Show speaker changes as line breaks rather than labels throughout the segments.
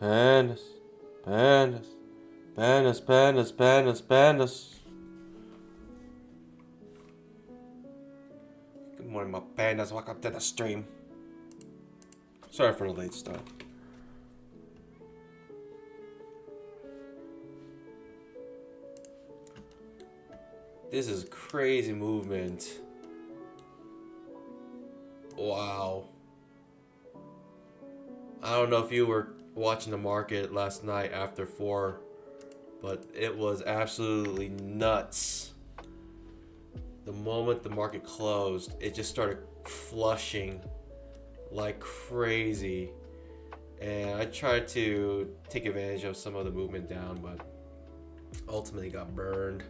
Pandas, pandas, pandas, pandas, pandas, pandas. Good morning, my pandas. Welcome to the stream. Sorry for the late start. This is crazy movement. Wow. I don't know if you were watching the market last night after 4, but it was absolutely nuts. The moment the market closed, it just started flushing like crazy. And I tried to take advantage of some of the movement down, but ultimately got burned.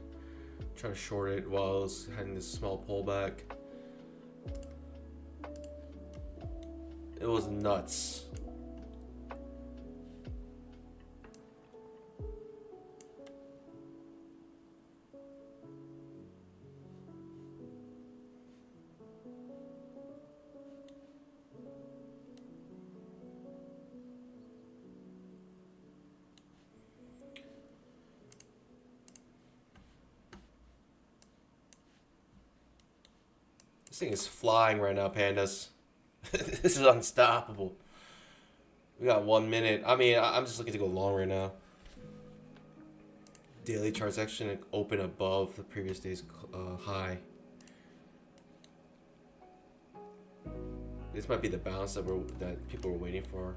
Trying to short it while I was having this small pullback. It was nuts. This thing is flying right now, pandas. This is unstoppable. We got 1 minute. I mean, I'm just looking to go long right now. Daily charts actually open above the previous day's high. This might be the bounce that people were waiting for.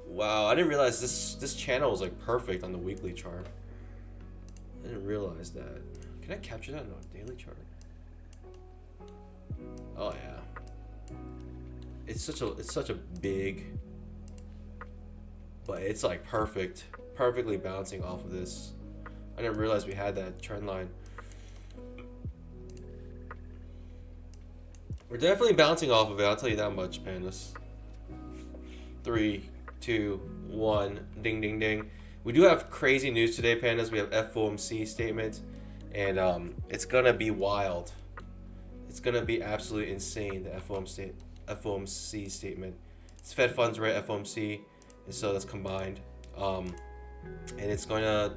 Wow, I didn't realize this channel was like perfect on the weekly chart. I didn't realize that. Can I capture that on a daily chart? Oh yeah. It's such a big, but it's like perfectly bouncing off of this. I didn't realize we had that trend line. We're definitely bouncing off of it, I'll tell you that much, pandas. 3, 2, 1, ding ding ding. We do have crazy news today, pandas. We have FOMC statement, and it's gonna be wild. It's gonna be absolutely insane. The FOMC statement. It's Fed funds rate, FOMC, and so that's combined, and it's going to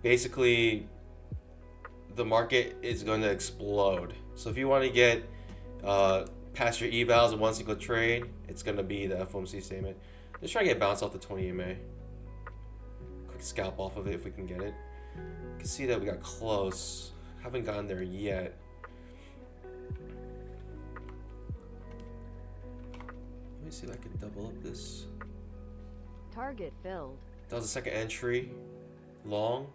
basically, the market is going to explode. So if you want to get past your evals in one single trade, it's going to be the FOMC statement. Let's try to get bounced off the 20 EMA. Quick scalp off of it if we can get it. You can see that we got close. Haven't gotten there yet. Let me see if I can double up this.
Target filled.
That was the second entry. Long.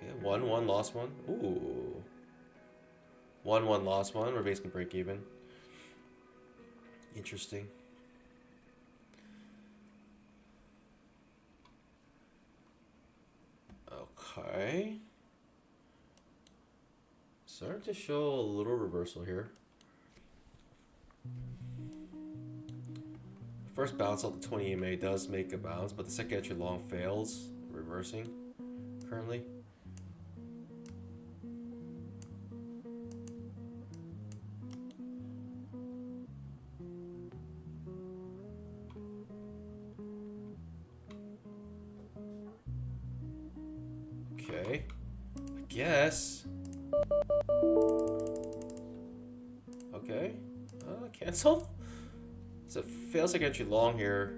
Okay, 1-1, lost one. Ooh. 1-1, lost one. We're basically break even. Interesting. Okay. Starting to show a little reversal here. First bounce off the 20 EMA does make a bounce, but the second entry long fails, reversing currently. Okay, I guess. Okay, cancel. So it fails second entry long here.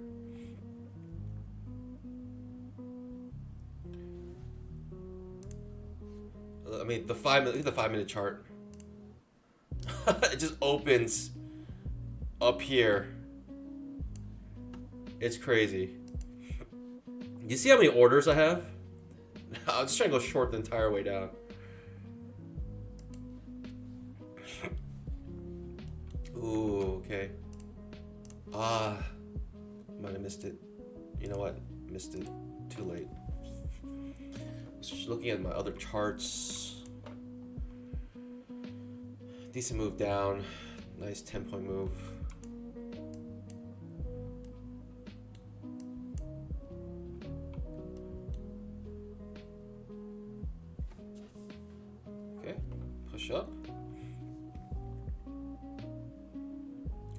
I mean, look at the 5-minute chart. It just opens up here. It's crazy. You see how many orders I have? I'm just trying to go short the entire way down. Ooh, okay. Might have missed it. You know what? Missed it. Too late. Just looking at my other charts. Decent move down. Nice 10-point move. Okay, push up.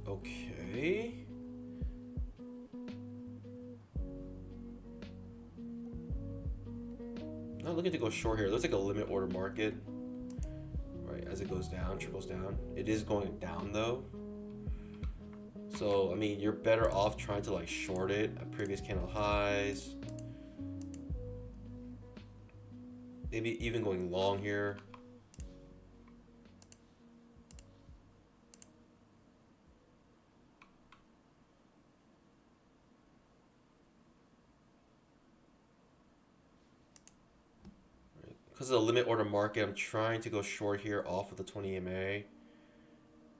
Okay. Not looking to go short here. It looks like a limit order market. Right, as it goes down, trickles down. It is going down though. So, I mean, you're better off trying to like short it at previous candle highs. Maybe even going long here. Because of the limit order market, I'm trying to go short here off of the 20 EMA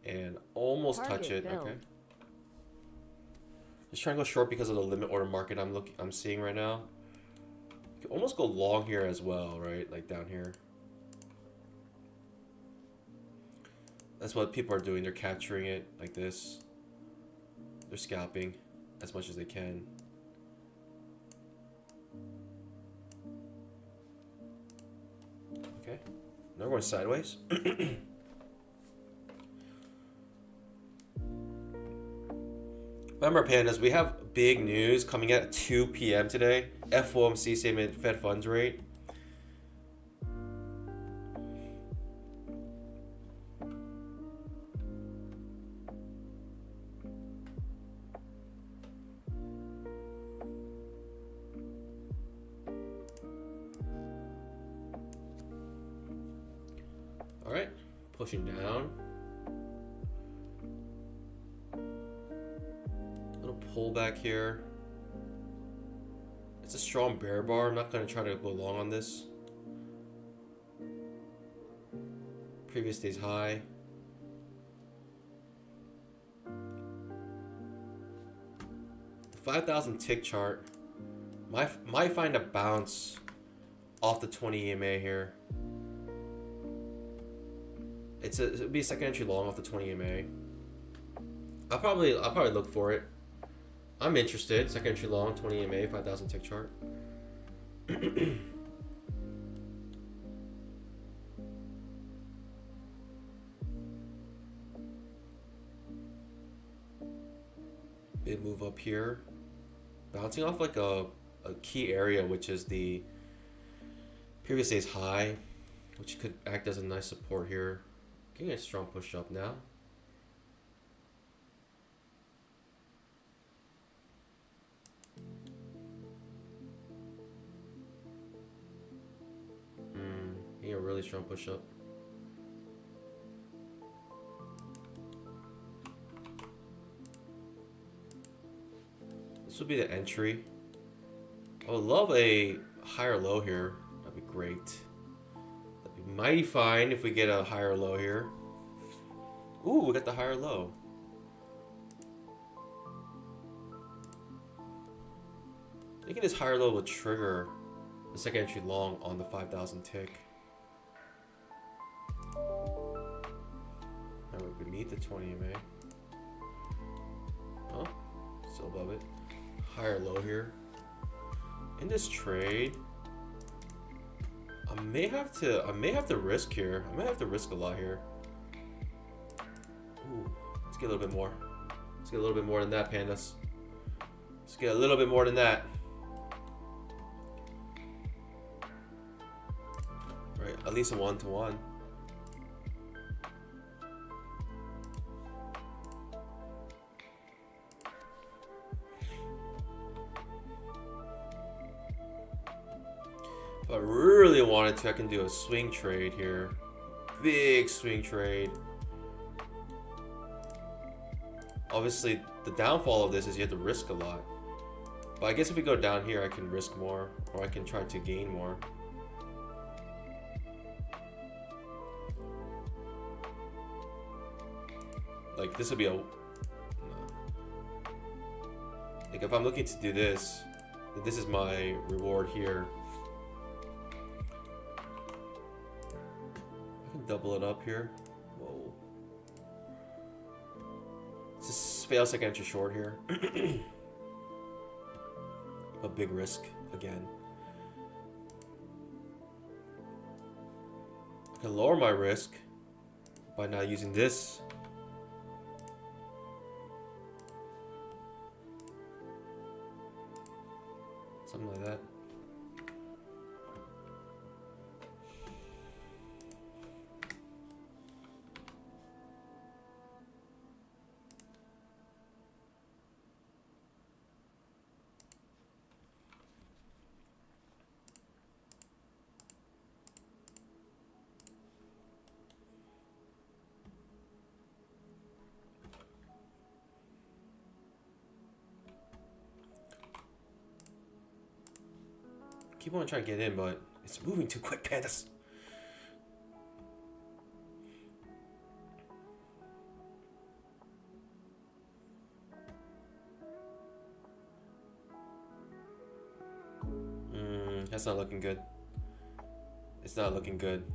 and almost touch it. Okay. Just trying to go short because of the limit order market I'm seeing right now. You can almost go long here as well, right? Like down here. That's what people are doing. They're capturing it like this. They're scalping as much as they can. Okay. Now we're going sideways. Remember, pandas, we have big news coming at 2 p.m. today. FOMC statement, Fed funds rate. All right, pushing down. Little pullback here. It's a strong bear bar. I'm not going to try to go long on this. Previous day's high. The 5,000 tick chart might find a bounce off the 20 EMA here. It'll be a second entry long off the 20 EMA. I'll probably look for it. I'm interested. Second entry long, 20 EMA, 5,000 tick chart. Big move up here. Bouncing off like a key area, which is the previous day's high, which could act as a nice support here. Getting a strong push up now. Getting a really strong push up. This would be the entry. I would love a higher low here. That'd be great. That'd be mighty fine if we get a higher low here. Ooh, we got the higher low. Thinking this higher low would trigger the second entry long on the 5,000 tick. That would beneath the 20 MA. Oh, still above it. Higher low here. In this trade, I may have to risk here. I may have to risk a lot here. Ooh, let's get a little bit more. Let's get a little bit more than that, pandas. Let's get a little bit more than that. Right, at least a 1-to-1. If I really wanted to, I can do a swing trade here. Big swing trade. Obviously, the downfall of this is you have to risk a lot. But I guess if we go down here, I can risk more, or I can try to gain more. Like, this would be a... No. Like, if I'm looking to do this, then this is my reward here. I can double it up here. Whoa. Let's just fail second entry short here. A big risk again. I can lower my risk by not using this. keep on trying to get in, but it's moving too quick, pandas. That's not looking good. It's not looking good.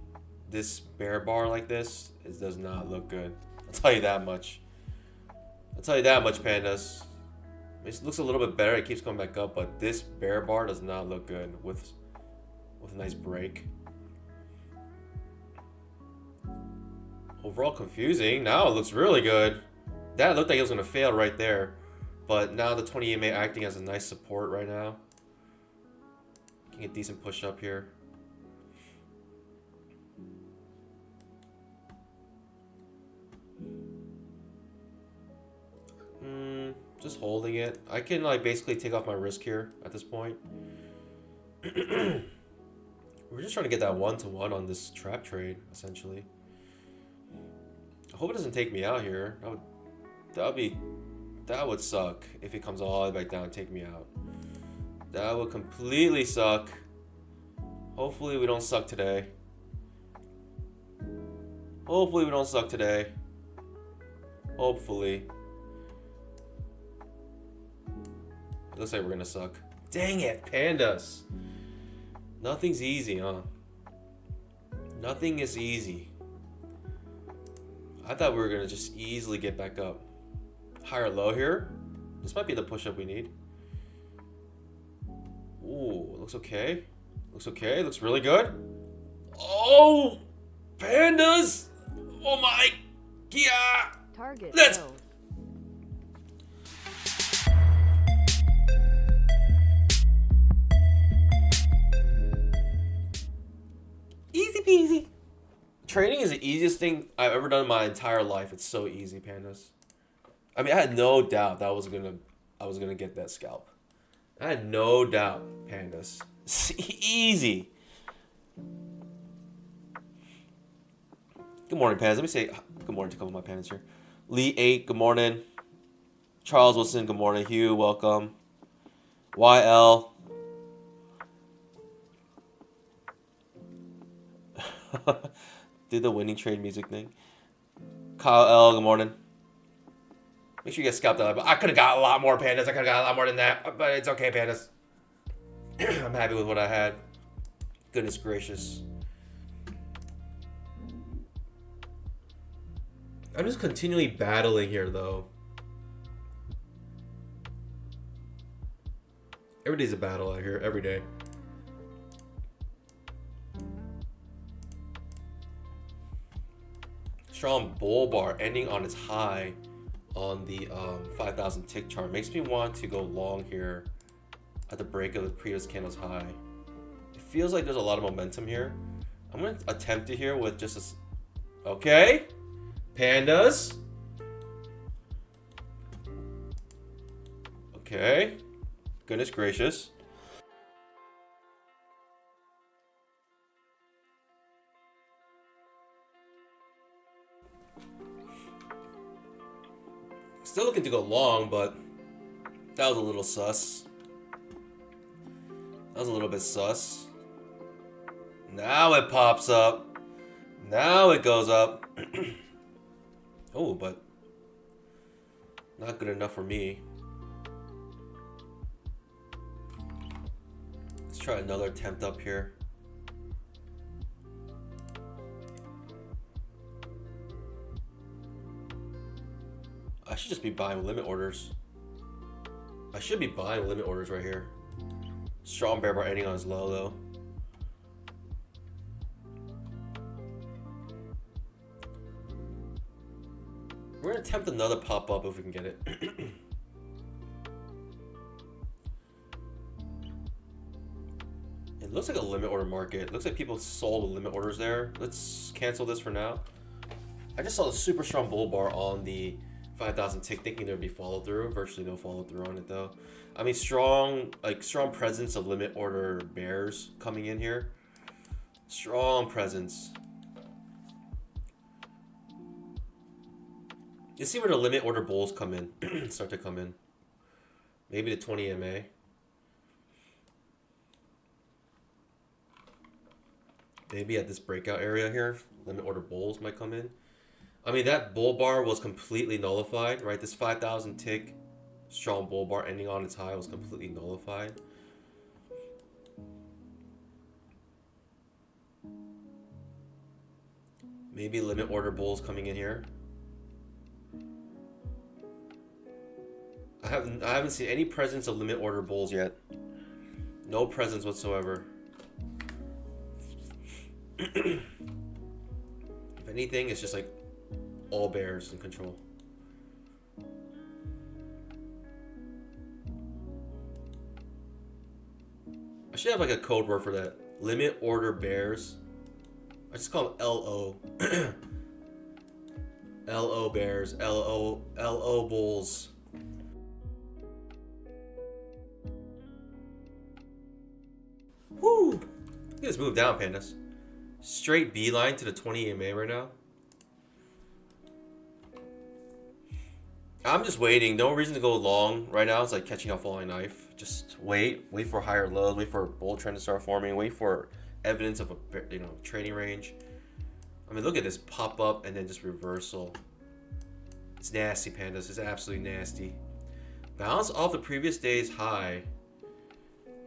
This bear bar like this, it does not look good. I'll tell you that much. I'll tell you that much, pandas. It looks a little bit better. It keeps coming back up, but this bear bar does not look good with a nice break. Overall confusing. Now it looks really good. That looked like it was gonna fail right there, but now the 20 EMA acting as a nice support right now. Getting a decent push up here. Just holding it. I can like basically take off my risk here at this point. We're just trying to get that one-to-one on this trap trade, essentially. I hope it doesn't take me out here. That would suck if it comes all the way back down and take me out. That would completely suck. Hopefully we don't suck today. Hopefully we don't suck today. Hopefully. It looks like we're gonna suck. Dang it, pandas. Nothing's easy, huh? Nothing is easy. I thought we were gonna just easily get back up. Higher low here. This might be the push-up we need. Ooh, looks okay. Looks okay. Looks really good. Oh, pandas! Oh my, yeah!
Target
Let's.
filled.
Easy peasy. Trading is the easiest thing I've ever done in my entire life. It's so easy, pandas. I mean, I had no doubt that I was gonna get that scalp. I had no doubt, pandas. It's easy. Good morning, pandas. Let me say good morning to a couple of my pandas here. Lee 8, good morning. Charles Wilson, good morning. Hugh, welcome. YL. Did the winning trade music thing. Kyle L, good morning. Make sure you get scalped out. I could have got a lot more, pandas. I could have got a lot more than that. But it's okay, pandas. I'm happy with what I had. Goodness gracious. I'm just continually battling here, though. Every day's a battle out here. Every day. Strong bull bar ending on its high on the 5,000 tick chart makes me want to go long here at the break of the previous candle's high. It feels like there's a lot of momentum here. I'm going to attempt it here with just a... Okay. Pandas. Okay. Goodness gracious. Still looking to go long, but that was a little sus. That was a little bit sus. Now it pops up. Now it goes up. Oh, but not good enough for me. Let's try another attempt up here. I should just be buying limit orders. I should be buying limit orders right here. Strong bear bar ending on his low though. We're gonna attempt another pop up if we can get it. It looks like a limit order market. It looks like people sold the limit orders there. Let's cancel this for now. I just saw the super strong bull bar on the 5,000 tick, thinking there'd be follow through. Virtually no follow through on it though. I mean, strong presence of limit order bears coming in here. Strong presence. You see where the limit order bulls come in, start to come in. Maybe the 20 MA. Maybe at this breakout area here, limit order bulls might come in. I mean, that bull bar was completely nullified, right? This 5,000 tick strong bull bar ending on its high was completely nullified. Maybe limit order bulls coming in here. I haven't seen any presence of limit order bulls yet. No presence whatsoever. If anything, it's just like all bears in control. I should have like a code word for that. Limit order bears. I just call them LO. LO bears. LO bulls. Woo! Look at this move down, pandas. Straight beeline to the 20 EMA right now. I'm just waiting. No reason to go long right now. It's like catching a falling knife. Just wait for higher lows. Wait for a bull trend to start forming. Wait for evidence of a trading range. I mean, look at this pop up and then just reversal. It's nasty, pandas. It's absolutely nasty. Bounce off the previous day's high.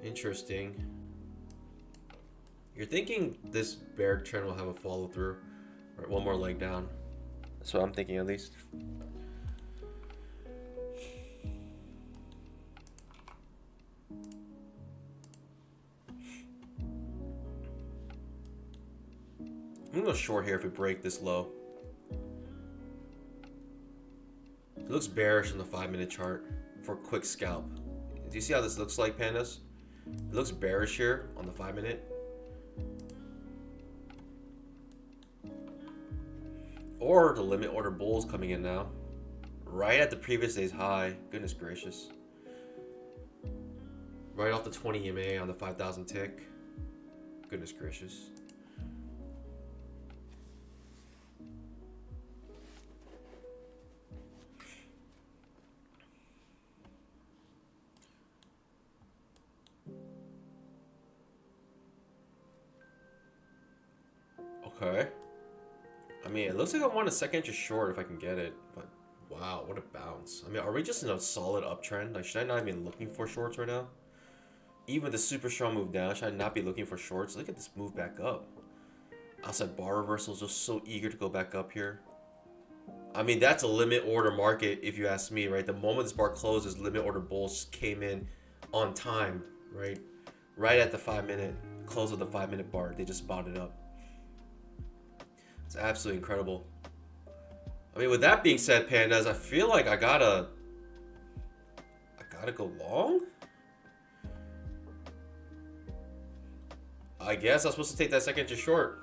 Interesting. You're thinking this bear trend will have a follow through, or one more leg down. That's what I'm thinking, at least. I'm gonna go short here if we break this low. It looks bearish in the 5-minute chart for a quick scalp. Do you see how this looks like, pandas? It looks bearish here on the 5-minute. Or the limit order bulls coming in now. Right at the previous day's high. Goodness gracious. Right off the 20 EMA on the 5,000 tick. Goodness gracious. Okay. I mean, it looks like I want a second inch short if I can get it, but wow, what a bounce. I mean, are we just in a solid uptrend? Like, should I not even be looking for shorts right now? Even the super strong move down, should I not be looking for shorts? Look at this move back up. Outside bar reversals, just so eager to go back up here. I mean, that's a limit order market if you ask me, right? The moment this bar closes, limit order bulls just came in on time, right? Right at the 5-minute, close of the 5-minute bar, they just spotted up. It's absolutely incredible. I mean, with that being said, pandas, I feel like I gotta go long. I guess I'm supposed to take that second inch short.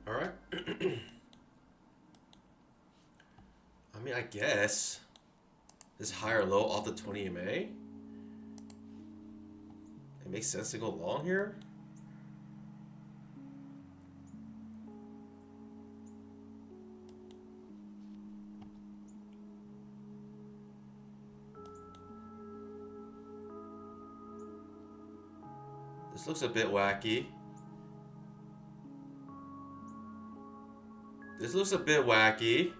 All right. I mean, I guess this higher low off the 20 MA. It makes sense to go long here. This looks a bit wacky. This looks a bit wacky.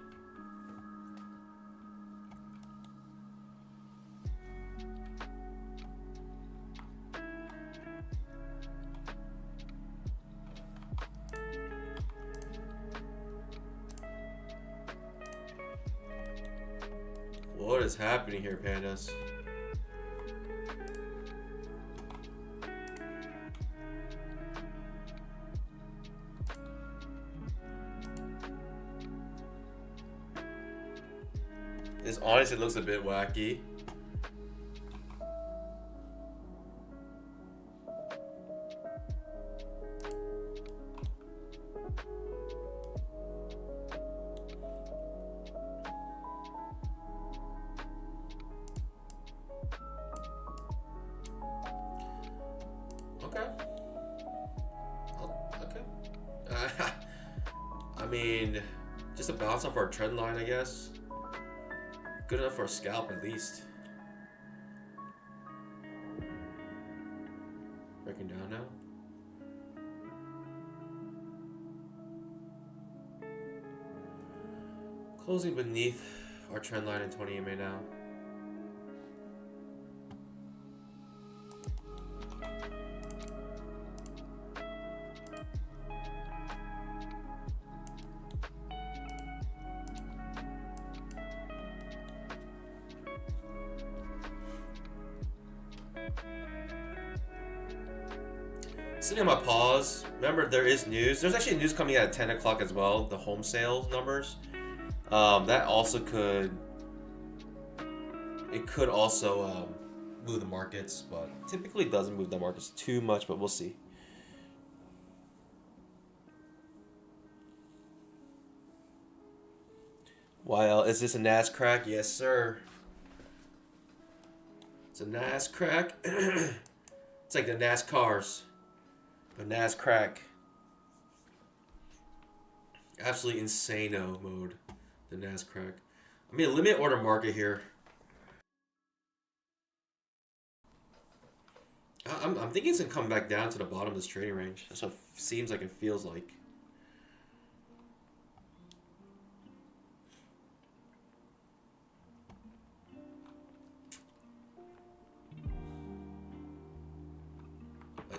What is happening here, pandas? This honestly looks a bit wacky. Okay. Okay. I mean, just a bounce off our trend line, I guess. Good enough for a scalp, at least. Breaking down now. Closing beneath our trend line in 20 EMA now. Sitting on my pause. Remember, there is news. There's actually news coming out at 10 o'clock as well. The home sales numbers. That also could. It could also move the markets, but typically doesn't move the markets too much. But we'll see. YL, is this a Nascraq? Yes, sir. It's a Nascraq. It's like the NASCARs. But Nascraq. Absolutely insano mode. The Nascraq. I mean, a limit order market here. I'm thinking it's going to come back down to the bottom of this trading range. That's what it seems like it feels like.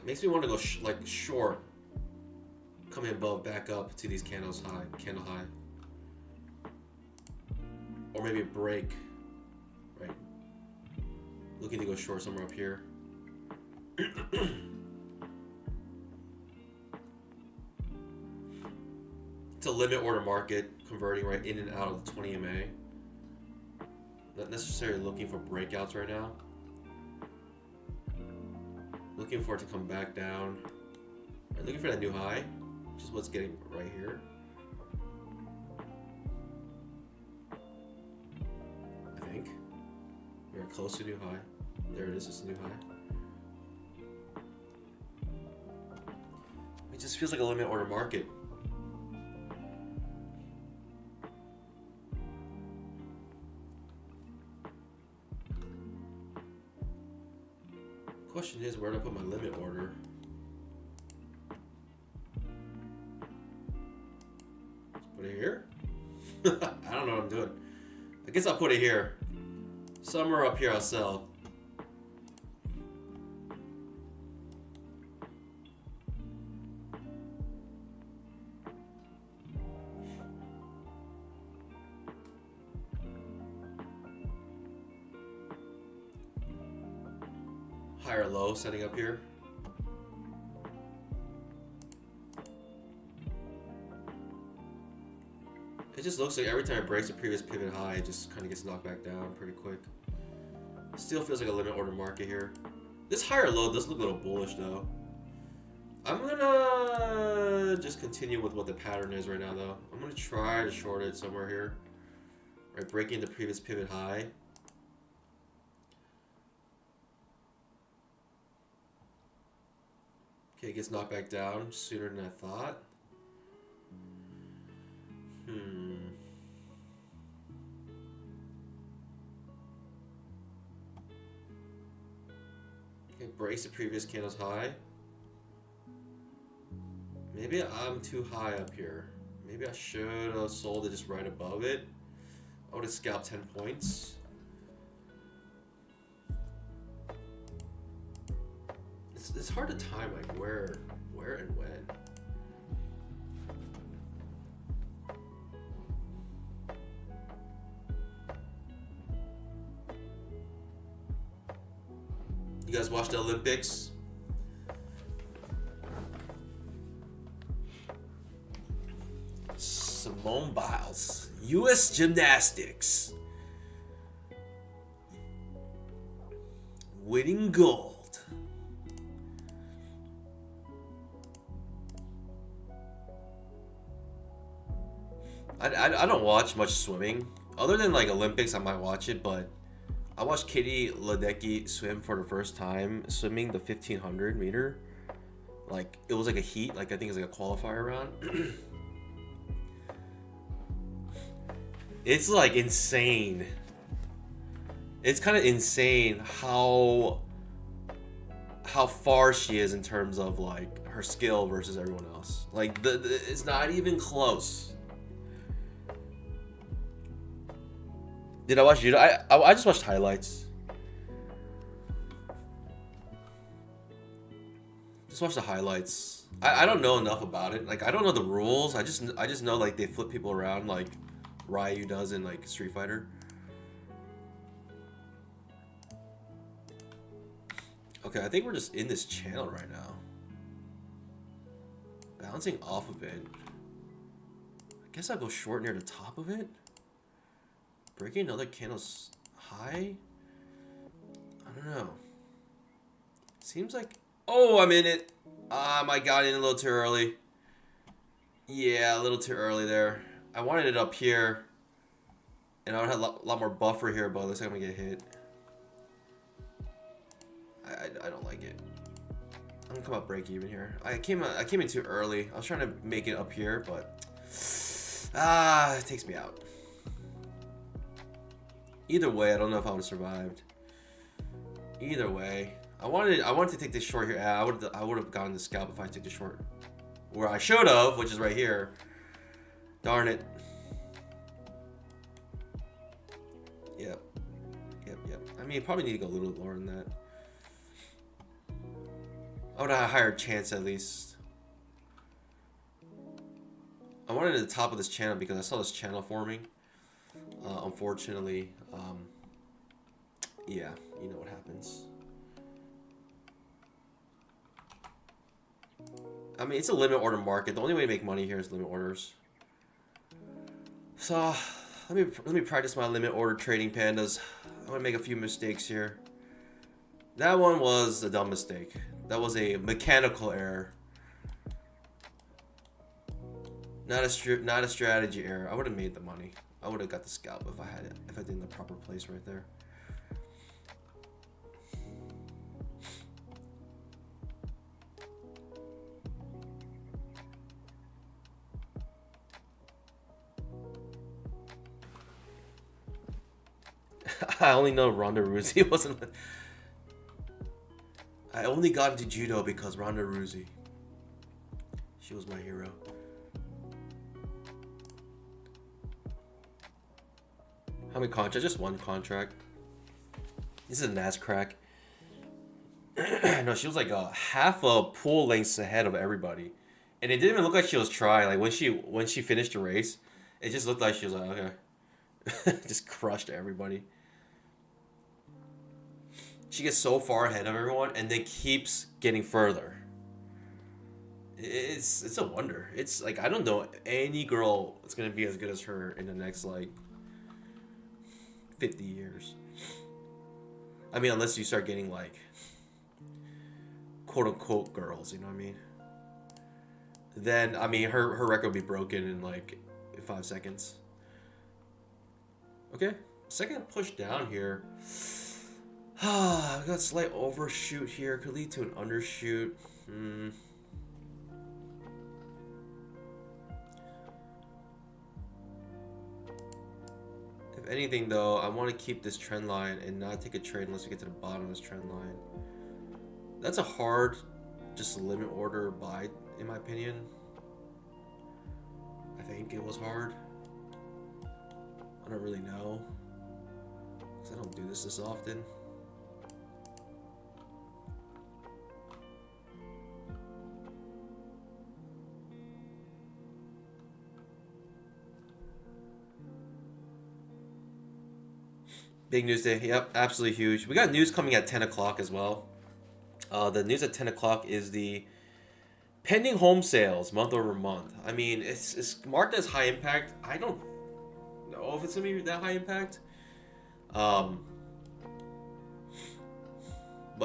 Makes me want to go short, coming above, back up to these candle high, or maybe a break, right? Looking to go short somewhere up here. It's a limit order market, converting right in and out of the 20 EMA. Not necessarily looking for breakouts right now. Looking for it to come back down. Right, looking for that new high, which is what's getting right here. I think. Very close to new high. There it is, it's a new high. It just feels like a limit order market. Question is, where do I put my limit order? Let's put it here. I don't know what I'm doing. I guess I'll put it here. Somewhere up here I'll sell. High or low setting up here. It just looks like every time it breaks the previous pivot high, it just kind of gets knocked back down pretty quick. Still feels like a limit order market here. This higher low does look a little bullish though. I'm gonna just continue with what the pattern is right now though. I'm gonna try to short it somewhere here. Right, breaking the previous pivot high. Okay, it gets knocked back down sooner than I thought. Okay, breaks the previous candle's high. Maybe I'm too high up here. Maybe I should have sold it just right above it. I would have scalped 10 points. It's hard to time like where and when. You guys watch the Olympics? Simone Biles, U.S. gymnastics, winning gold. I don't watch much swimming. Other than like Olympics, I might watch it, but I watched Katie Ledecky swim for the first time, swimming the 1500 meter. Like, it was like a heat, like I think it's like a qualifier round. It's like insane. It's kind of insane how far she is in terms of like her skill versus everyone else. Like it's not even close. Did I watch judo? I just watched highlights. Just watch the highlights. I don't know enough about it. Like I don't know the rules. I just know like they flip people around like Ryu does in like Street Fighter. Okay, I think we're just in this channel right now. Bouncing off of it. I guess I'll go short near the top of it. Breaking another candle's high? I don't know. Seems like... Oh, I'm in it. I got in a little too early. Yeah, a little too early there. I wanted it up here. And I would have a lot more buffer here, but it looks like I'm going to get hit. I don't like it. I'm going to come out break even here. I came in too early. I was trying to make it up here, but... it takes me out. Either way, I don't know if I would have survived. Either way, I wanted to take this short here. I would have gotten the scalp if I took the short. Where I should have, which is right here. Darn it. Yep. I mean, probably need to go a little lower than that. I would have a higher chance at least. I wanted at the top of this channel because I saw this channel forming. Unfortunately, yeah, you know what happens. I mean, it's a limit order market. The only way to make money here is limit orders. So, let me practice my limit order trading, pandas. I'm gonna make a few mistakes here. That one was a dumb mistake. That was a mechanical error. Not a strategy error. I would have made the money. I would have got the scalp if I had it, if I did in the proper place right there. I only know Ronda Rousey wasn't. I only got into judo because Ronda Rousey. She was my hero. How many contracts? Just one contract. This is a Nascraq. No, she was like a half a pool lengths ahead of everybody, and it didn't even look like she was trying. Like when she finished the race, it just looked like she was like, okay, just crushed everybody. She gets so far ahead of everyone, and then keeps getting further. It's a wonder. It's like I don't know any girl that's gonna be as good as her in the next like 50 years. I mean, unless you start getting like quote unquote girls, you know what I mean? Then I mean her record will be broken in like 5 seconds. Okay, second push down here. I've got a slight overshoot here. Could lead to an undershoot. If anything, though, I want to keep this trend line and not take a trade unless we get to the bottom of this trend line. That's a hard, just limit order buy, in my opinion. think it was hard. I don't really know, because I don't do this often. Big news day. Yep, absolutely huge. We got news coming at 10 o'clock as well. The news at 10 o'clock is the pending home sales month over month. I mean, it's marked as high impact. I don't know if it's going to be that high impact. But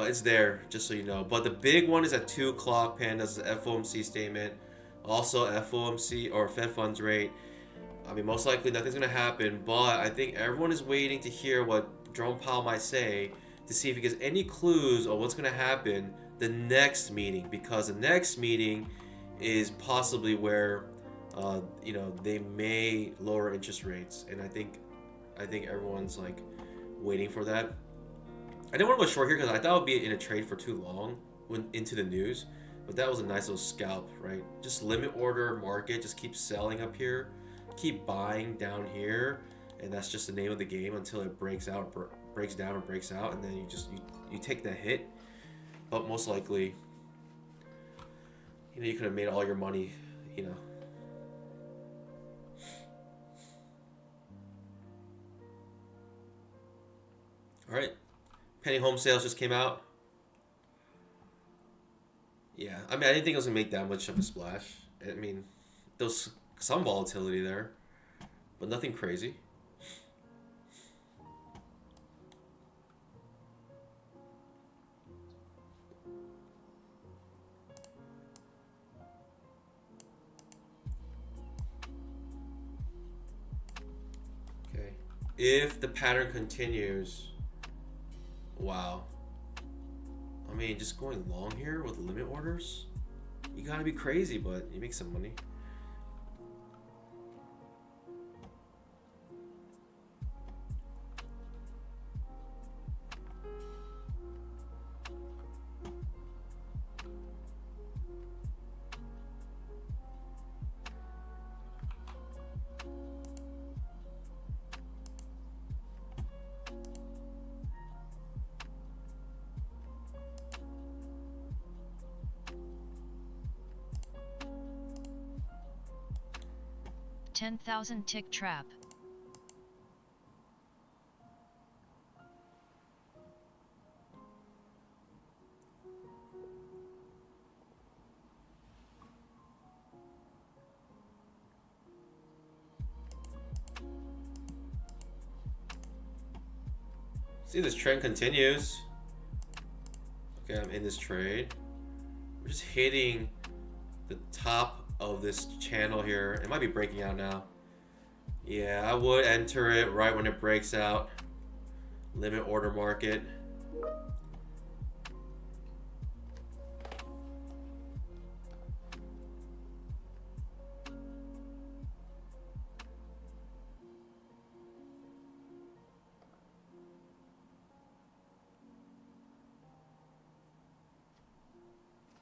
it's there, just so you know. But the big one is at 2 o'clock, Pandas, FOMC statement. Also, FOMC or Fed funds rate. I mean, most likely nothing's going to happen, but I think everyone is waiting to hear what Jerome Powell might say to see if he gets any clues on what's going to happen the next meeting, because the next meeting is possibly where, they may lower interest rates, and I think everyone's like waiting for that. I didn't want to go short here because I thought it would be in a trade for too long into the news, but that was a nice little scalp, right? Just limit order market, just keep selling up here. Keep buying down here, and that's just the name of the game until it breaks out, breaks down, or breaks out, and then you take the hit. But most likely, you could have made all your money, All right, pending home sales just came out. Yeah, I mean, I didn't think it was gonna make that much of a splash. I mean, those. Some volatility there, but nothing crazy. Okay, if the pattern continues, wow. I mean, just going long here with limit orders, you gotta be crazy, but you make some money.
$10,000 tick trap.
See, this trend continues. Okay, I'm in this trade. We're just hitting the top of this channel here. It might be breaking out now. Yeah, I would enter it right when it breaks out. Limit order market.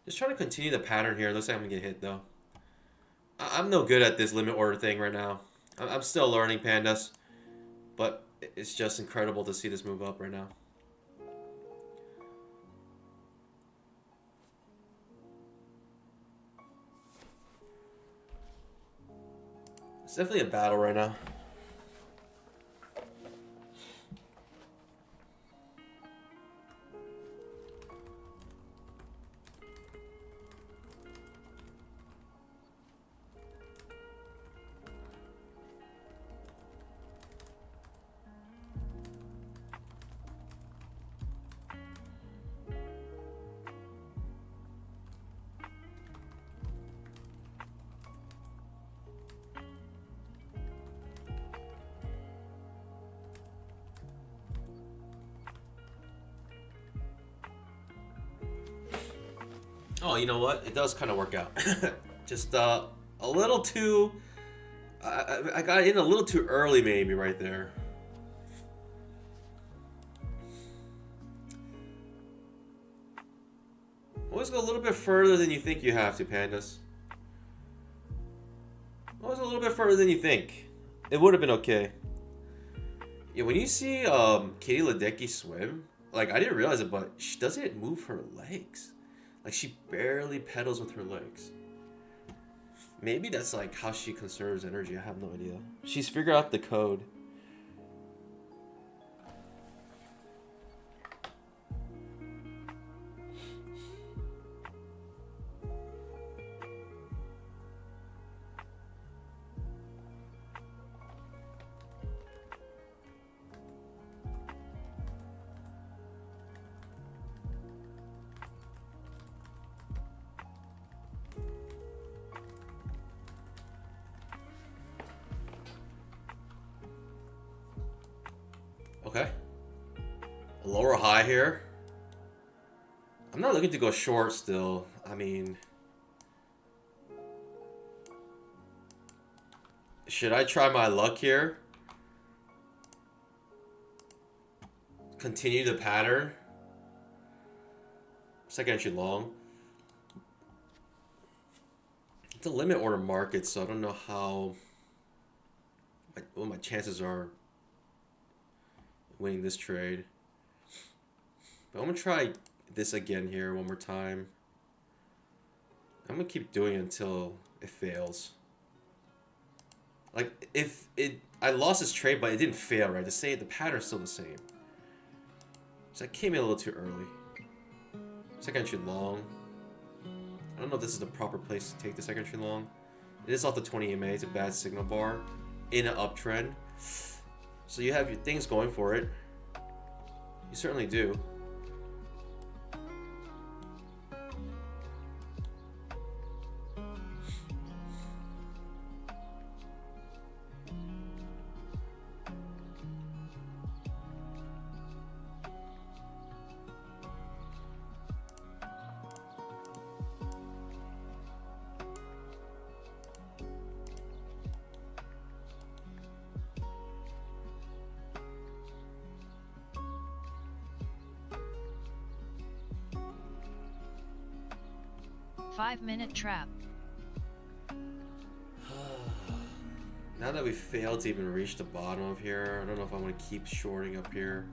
Just trying to continue the pattern here. Looks like I'm gonna get hit though. I'm no good at this limit order thing right now. I'm still learning, Pandas. But it's just incredible to see this move up right now. It's definitely a battle right now. Oh, you know what? It does kind of work out. Just a little too... I got in a little too early maybe right there. Always go a little bit further than you think you have to, Pandas. Always a little little bit further than you think. It would have been okay. Yeah, when you see Katie Ledecky swim, like, I didn't realize it, but she doesn't move her legs. Like, she barely pedals with her legs. Maybe that's like how she conserves energy. I have no idea. She's figured out the code. Okay. A lower high here. I'm not looking to go short still. I mean, should I try my luck here? Continue the pattern. Second entry long. It's a limit order market, so I don't know how what my chances are winning this trade. But I'm gonna try this again here one more time. I'm gonna keep doing it until it fails. Like, if I lost this trade, but it didn't fail, right? To say the pattern's still the same. So I came in a little too early. Second entry long. I don't know if this is the proper place to take the second entry long. It is off the 20 EMA. It's a bad signal bar in an uptrend. So you have your things going for it. You certainly do.
Five-minute trap.
Now that we failed to even reach the bottom of here, I don't know if I want to keep shorting up here.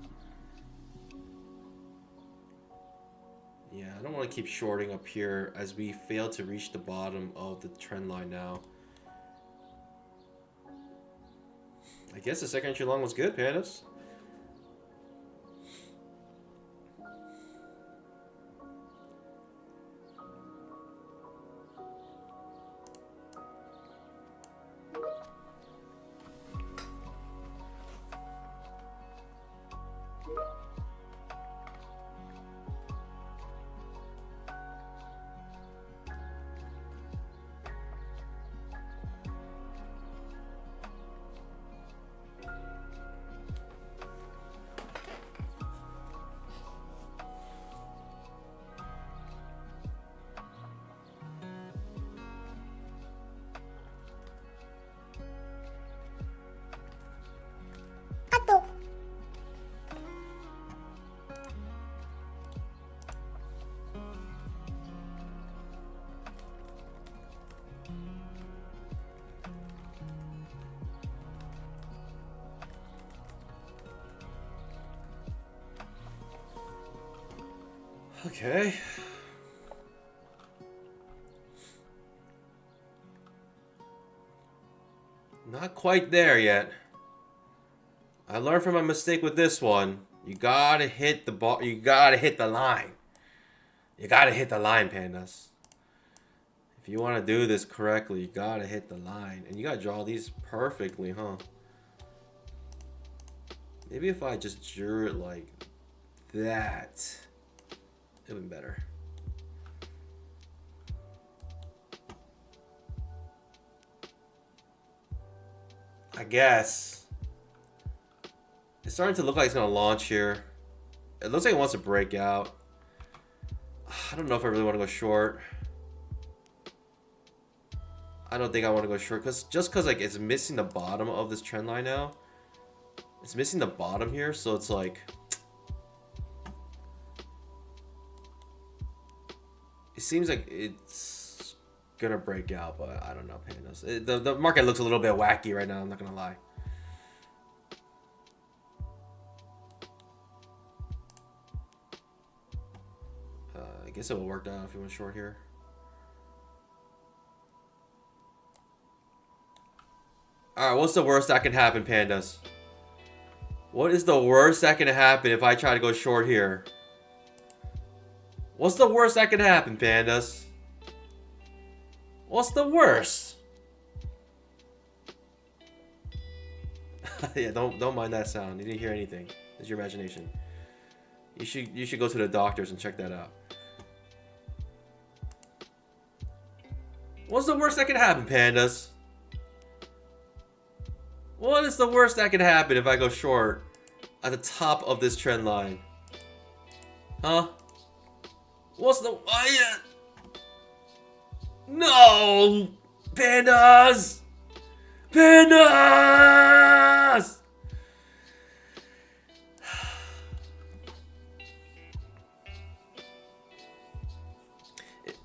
Yeah, I don't want to keep shorting up here as we failed to reach the bottom of the trend line now. I guess the second entry long was good, Pandas. Okay. Not quite there yet. I learned from my mistake with this one. You gotta hit the ball. You gotta hit the line. You gotta hit the line, Pandas. If you want to do this correctly, you gotta hit the line. And you gotta draw these perfectly, huh? Maybe if I just drew it like that, it would be better. I guess. It's starting to look like it's going to launch here. It looks like it wants to break out. I don't know if I really want to go short. I don't think I want to go short because like it's missing the bottom of this trend line now. It's missing the bottom here, so it's like it seems like it's gonna break out, but I don't know, pandas. The market looks a little bit wacky right now. I'm not gonna lie. I guess it will work out if you went short here. All right, what's the worst that can happen, pandas? What is the worst that can happen if I try to go short here? What's the worst that can happen, pandas? What's the worst? Yeah, don't mind that sound. You didn't hear anything. It's your imagination. You should go to the doctors and check that out. What's the worst that can happen, pandas? What is the worst that can happen if I go short at the top of this trend line? Huh? What's the... No! Pandas! Pandas!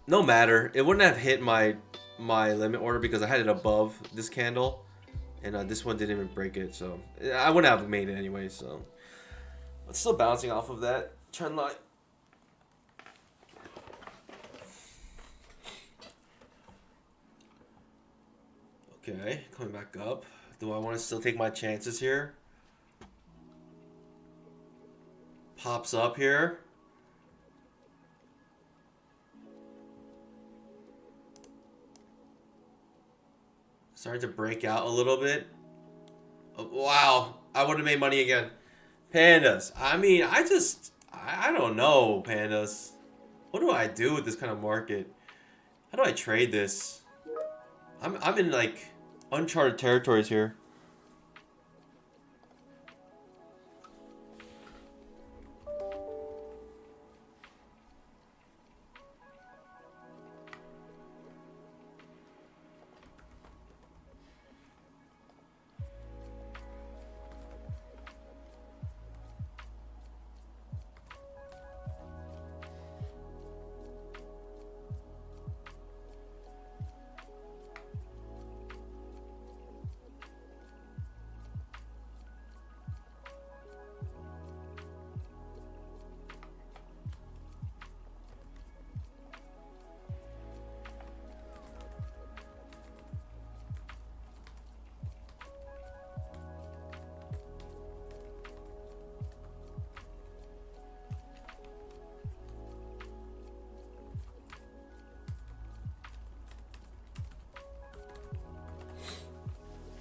No matter. It wouldn't have hit my limit order because I had it above this candle. And this one didn't even break it, so I wouldn't have made it anyway. So it's still bouncing off of that trend line. Okay, coming back up. Do I want to still take my chances here? Pops up here. Starting to break out a little bit. Oh, wow, I would have made money again. Pandas. I mean, I don't know, pandas. What do I do with this kind of market? How do I trade this? I'm in like uncharted territories here.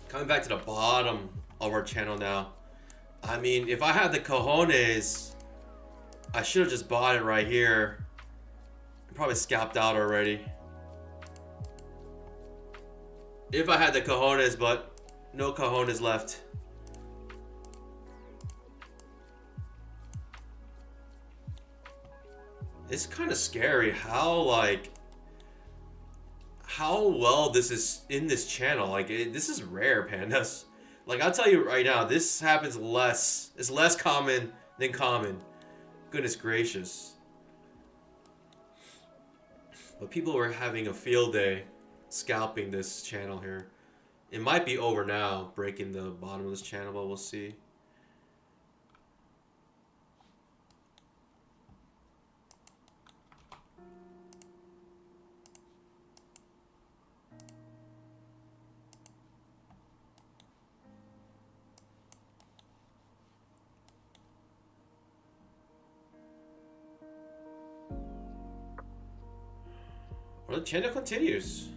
Coming back to the bottom of our channel now. I mean, if I had the cojones, I should have just bought it right here. I'm probably scalped out already. If I had the cojones, but no cojones left. It's kind of scary how well this is in this channel. Like this is rare, pandas. Like I'll tell you right now, this happens less. It's less common than common. Goodness gracious. But people were having a field day scalping this channel here. It might be over now, breaking the bottom of this channel, but we'll see. Well, the channel continues.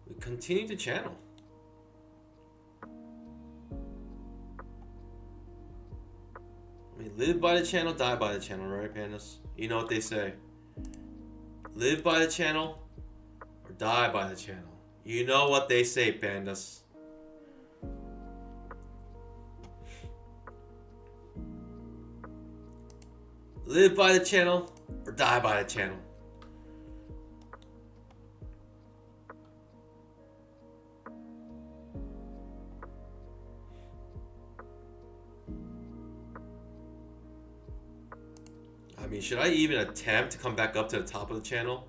We continue to channel. I mean, live by the channel, die by the channel, right, pandas? You know what they say. Live by the channel or die by the channel. You know what they say, pandas. Live by the channel or die by the channel. mean, should I even attempt to come back up to the top of the channel?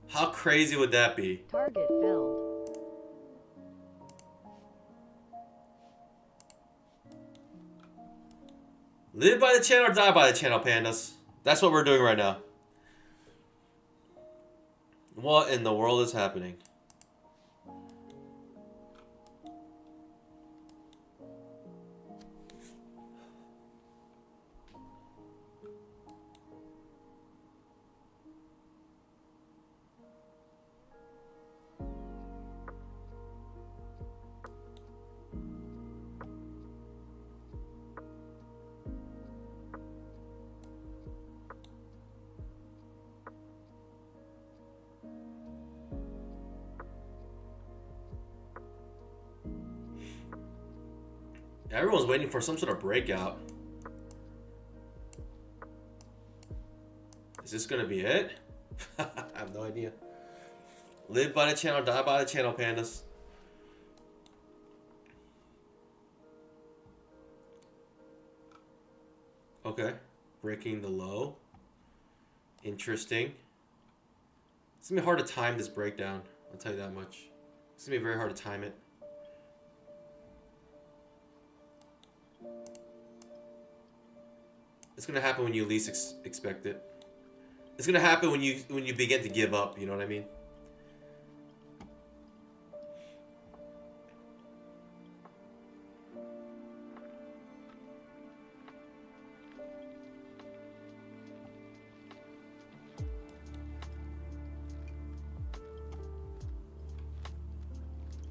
How crazy would that be?
Target filled.
Live by the channel or die by the channel, pandas. That's what we're doing right now. What in the world is happening? Everyone's waiting for some sort of breakout. Is this gonna be it? I have no idea. Live by the channel, die by the channel, pandas. Okay, breaking the low. Interesting. It's gonna be hard to time this breakdown. I'll tell you that much. It's gonna be very hard to time it. It's gonna happen when you least expect it. It's gonna happen when you begin to give up. You know what I mean?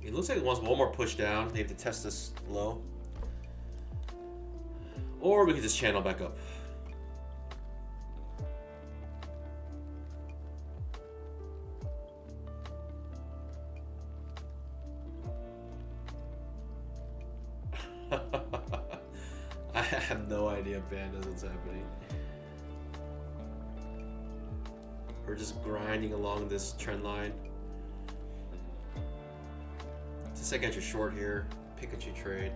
It looks like it wants one more push down. They have to test this low, or we can just channel back up. I have no idea, pandas, what's happening. We're just grinding along this trend line. It's a second entry short here. Pikachu trade.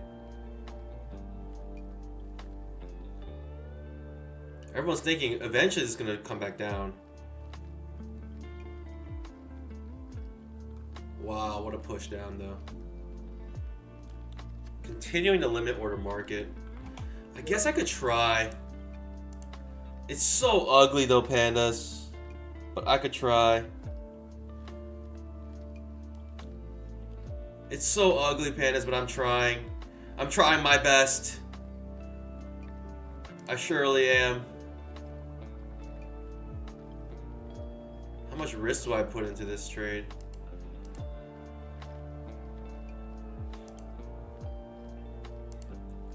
Everyone's thinking eventually it's gonna come back down. Wow, what a push down though. Continuing to limit order market. I guess I could try. It's so ugly though, pandas. But I could try. It's so ugly, pandas, but I'm trying. I'm trying my best. I surely am. How much risk do I put into this trade?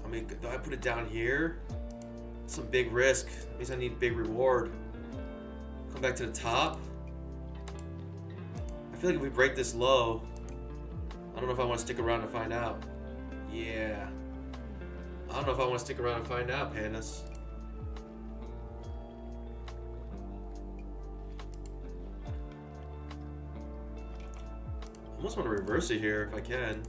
I mean, do I put it down here? Some big risk. That means I need big reward. Come back to the top. I feel like if we break this low, I don't know if I want to stick around to find out. Yeah. I don't know if I want to stick around and find out, pandas. I almost want to reverse it here if I can.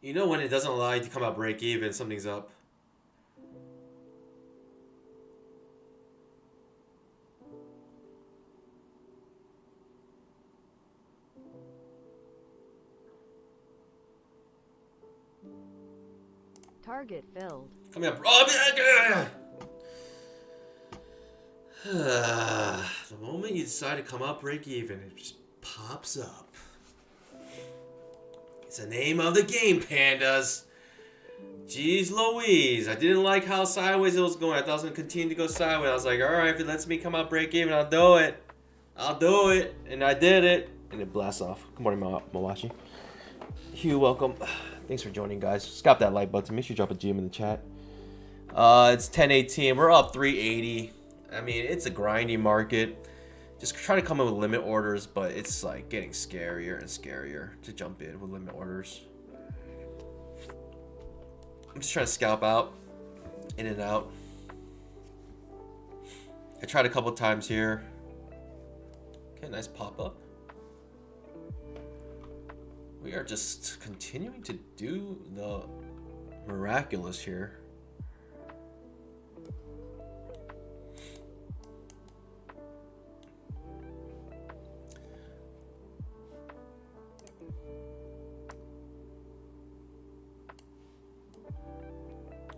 You know when it doesn't allow you to come out break even, something's up.
Target filled.
Come here, bro. The moment you decide to come out break even, it just pops up. It's the name of the game, pandas. Jeez Louise. I didn't like how sideways it was going. I thought it was going to continue to go sideways. I was like, alright, if it lets me come out break even, I'll do it. I'll do it. And I did it. And it blasts off. Good morning, Mawashi. Hugh, welcome. Thanks for joining, guys. Scalp that like button. Make sure you drop a GM in the chat. It's 10:18. We're up 380. I mean, it's a grindy market. Just trying to come in with limit orders, but it's like getting scarier and scarier to jump in with limit orders. I'm just trying to scalp out, in and out. I tried a couple times here. Okay, nice pop up. We are just continuing to do the miraculous here.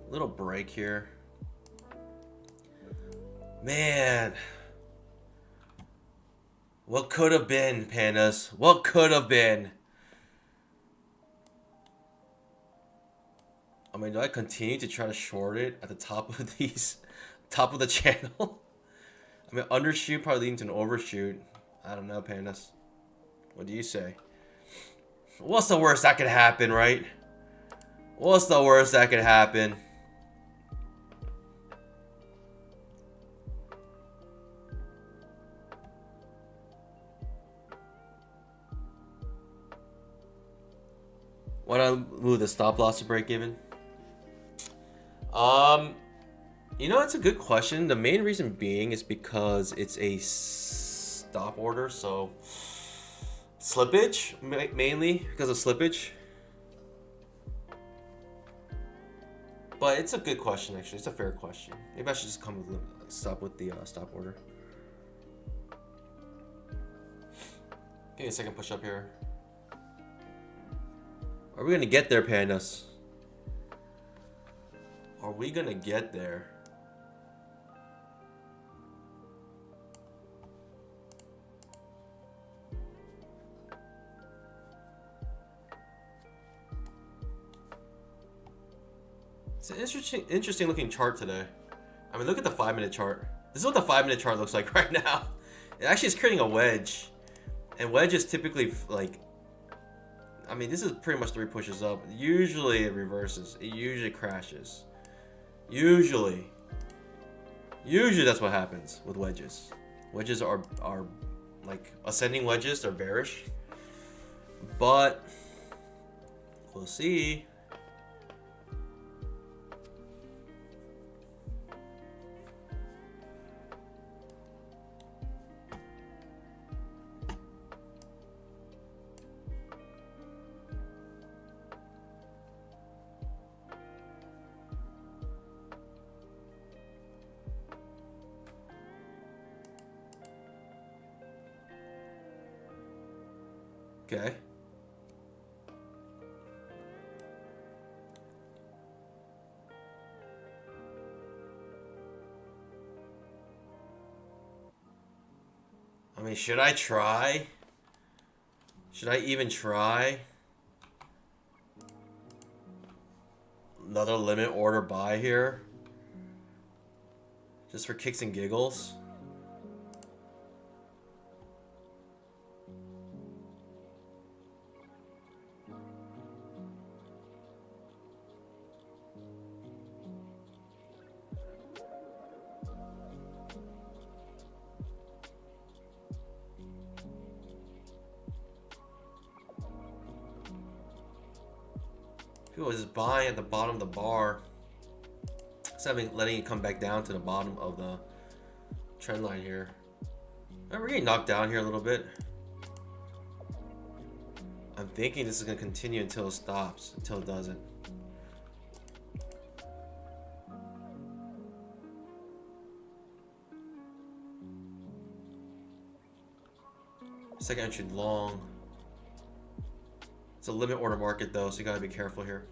Little break here. Man. What could have been, pandas? What could have been? I mean, do I continue to try to short it at the top of top of the channel? I mean, undershoot probably leading to an overshoot. I don't know, pandas. What do you say? What's the worst that could happen, right? What's the worst that could happen? Why don't I move the stop loss to break even? You know, that's a good question. The main reason being is because it's a stop order, so slippage, mainly because of slippage. But it's a good question, actually. It's a fair question. Maybe I should just come with stop with the stop order. Give me a second push up here. Are we gonna get there, pandas? Are we gonna get there? It's an interesting looking chart today. I mean, look at the 5-minute chart. This is what the 5-minute chart looks like right now. It actually is creating a wedge. And wedges typically, like, I mean, this is pretty much 3 pushes up. Usually it reverses. It usually crashes. Usually that's what happens with wedges. Wedges are like ascending wedges. They're bearish. But we'll see. Okay. I mean, should I try? Should I even try? Another limit order buy here? Just for kicks and giggles? People is buying at the bottom of the bar, letting it come back down to the bottom of the trend line here. And we're getting knocked down here a little bit. I'm thinking this is going to continue until it stops, until it doesn't. Second entry long. It's a limit order market though, so you gotta be careful here.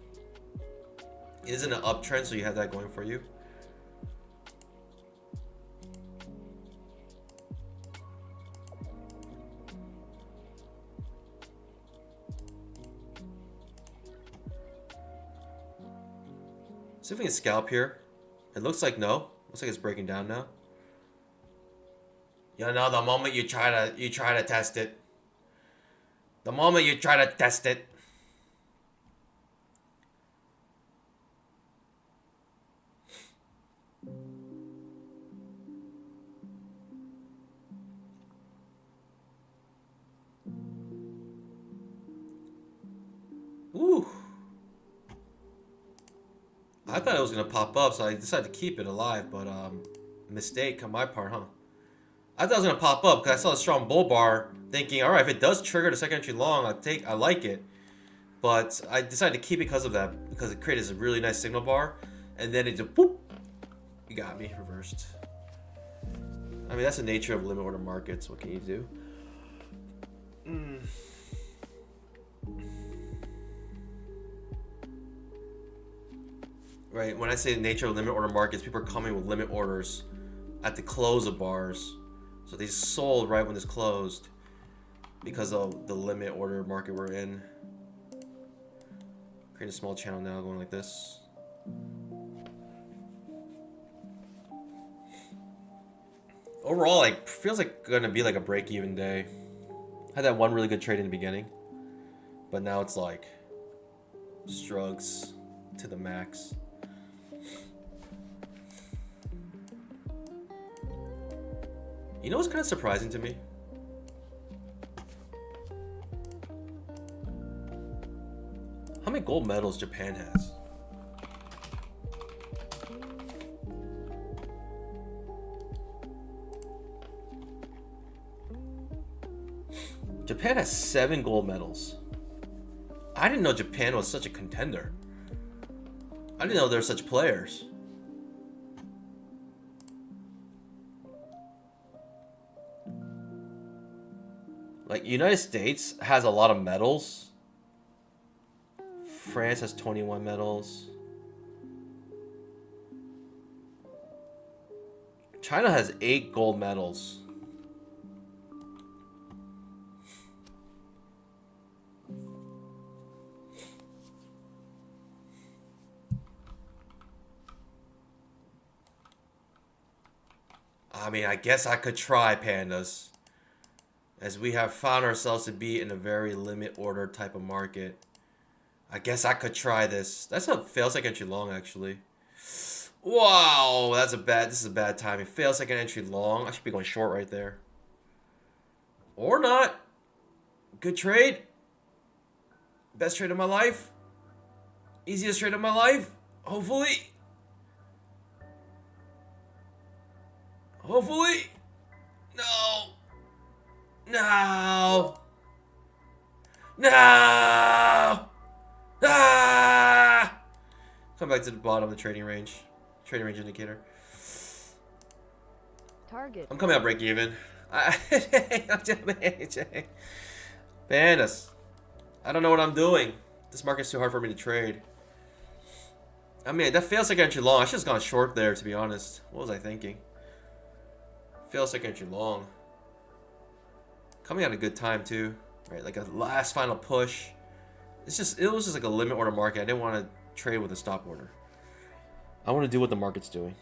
It isn't an uptrend, so you have that going for you. See if we can scalp here. It looks like no. Looks like it's breaking down now. You know, the moment you try to test it. The moment you try to test it. Ooh. I thought it was gonna pop up, so I decided to keep it alive. But mistake on my part, huh? I thought it was gonna pop up because I saw a strong bull bar, thinking, all right, if it does trigger the second entry long, I like it. But I decided to keep it because of that, because it created a really nice signal bar, and then it just boop, you got me reversed. I mean, that's the nature of limit order markets. What can you do? Right, when I say the nature of limit order markets, people are coming with limit orders at the close of bars. So they sold right when this closed because of the limit order market we're in. Create a small channel now going like this. Overall, like, feels like gonna be like a break-even day. Had that one really good trade in the beginning, but now it's like strugs to the max. You know what's kind of surprising to me? How many gold medals Japan has? Japan has 7 gold medals. I didn't know Japan was such a contender. I didn't know there were such players. Like, United States has a lot of medals. France has 21 medals. China has 8 gold medals. I mean, I guess I could try, pandas. As we have found ourselves to be in a very limit order type of market. I guess I could try this. That's a fail second entry long, actually. Wow, this is a bad timing. Fail second entry long. I should be going short right there. Or not. Good trade. Best trade of my life. Easiest trade of my life. Hopefully. Hopefully. No. No. No. Ah! Come back to the bottom of the trading range. Trading range indicator.
Target.
I'm coming out break even. Pandas. I don't know what I'm doing. This market's too hard for me to trade. I mean, that fails second entry long. I should have gone short there, to be honest. What was I thinking? Fails second entry long. Coming at a good time too, right? Like a last final push. It was just like a limit order market. I didn't want to trade with a stop order. I want to do what the market's doing.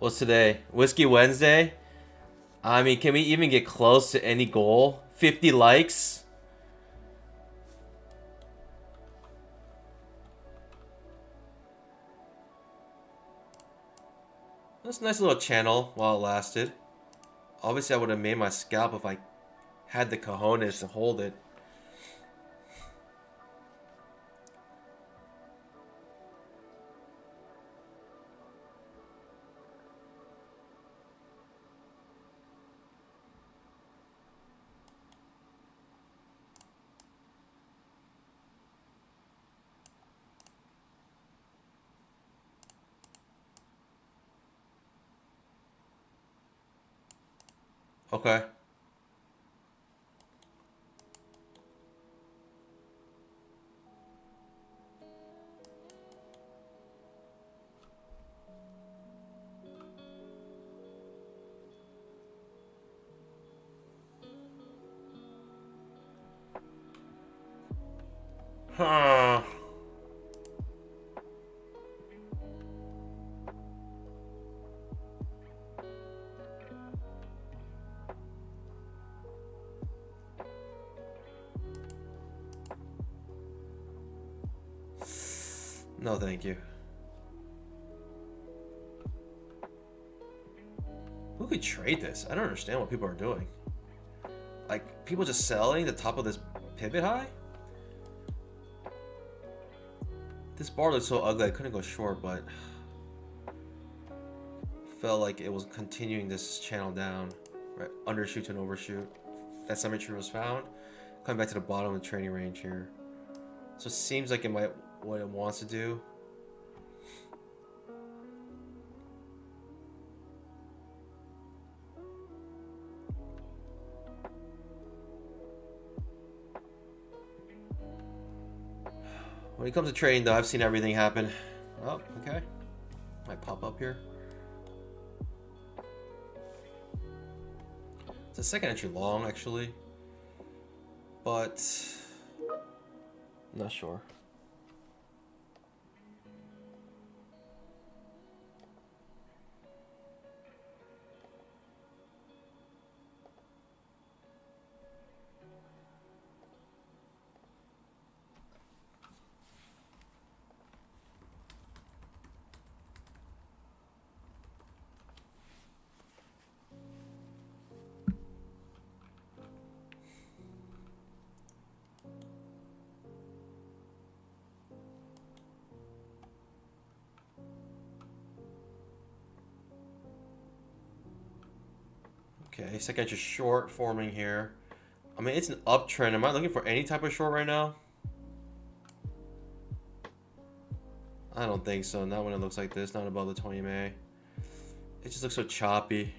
What's today? Whiskey Wednesday? I mean, can we even get close to any goal? 50 likes? That's a nice little channel while it lasted. Obviously, I would have made my scalp if I had the cojones to hold it. Okay. Huh. No, thank you. Who could trade this? I don't understand what people are doing. Like, people just selling the top of this pivot high? This bar looks so ugly, I couldn't go short, but felt like it was continuing this channel down. Right, undershoot to an overshoot. That symmetry was found. Coming back to the bottom of the trading range here. So it seems like it might what it wants to do. When it comes to trading, though, I've seen everything happen. Oh, okay. Might pop up here. It's a second entry long, actually. But I'm not sure. Okay, second entry short forming here. I mean, it's an uptrend. Am I looking for any type of short right now? I don't think so. Not when it looks like this. Not above the 20 MA. It just looks so choppy.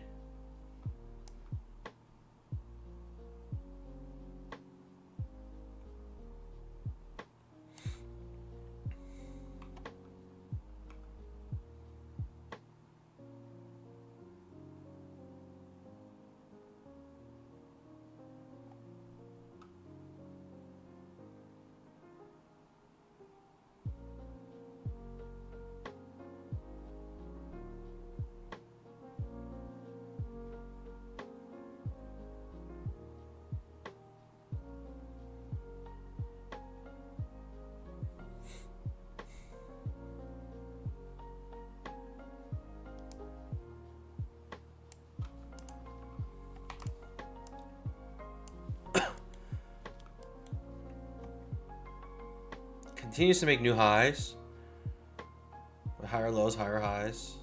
Continues to make new highs. Higher lows, higher highs.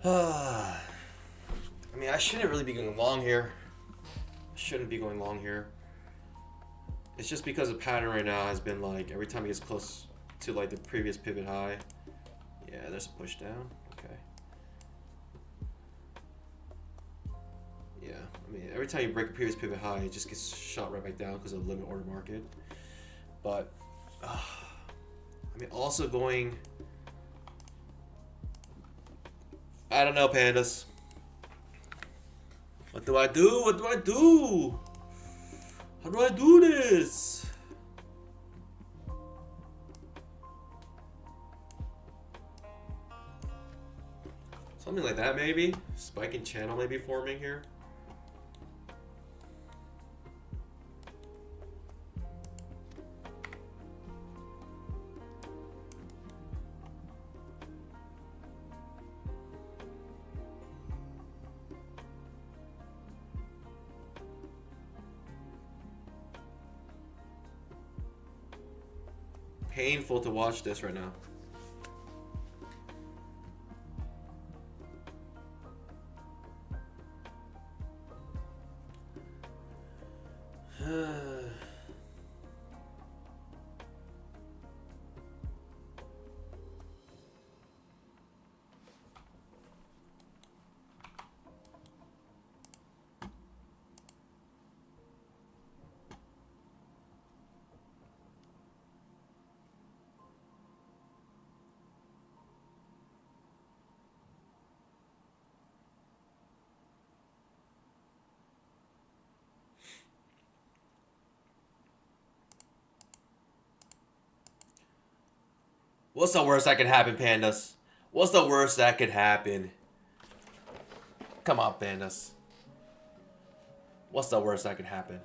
I mean, I shouldn't really be going long here. Shouldn't be going long here. It's just because the pattern right now has been like every time it gets close to like the previous pivot high. Yeah, there's a push down. Okay. Yeah, I mean, every time you break a previous pivot high, it just gets shot right back down because of the limit order market. But, I mean, also going... I don't know, pandas. What do I do? What do I do? How do I do this? Something like that, maybe? Spiking channel maybe forming here. Painful to watch this right now. What's the worst that could happen, pandas? What's the worst that could happen? Come on, pandas. What's the worst that could happen?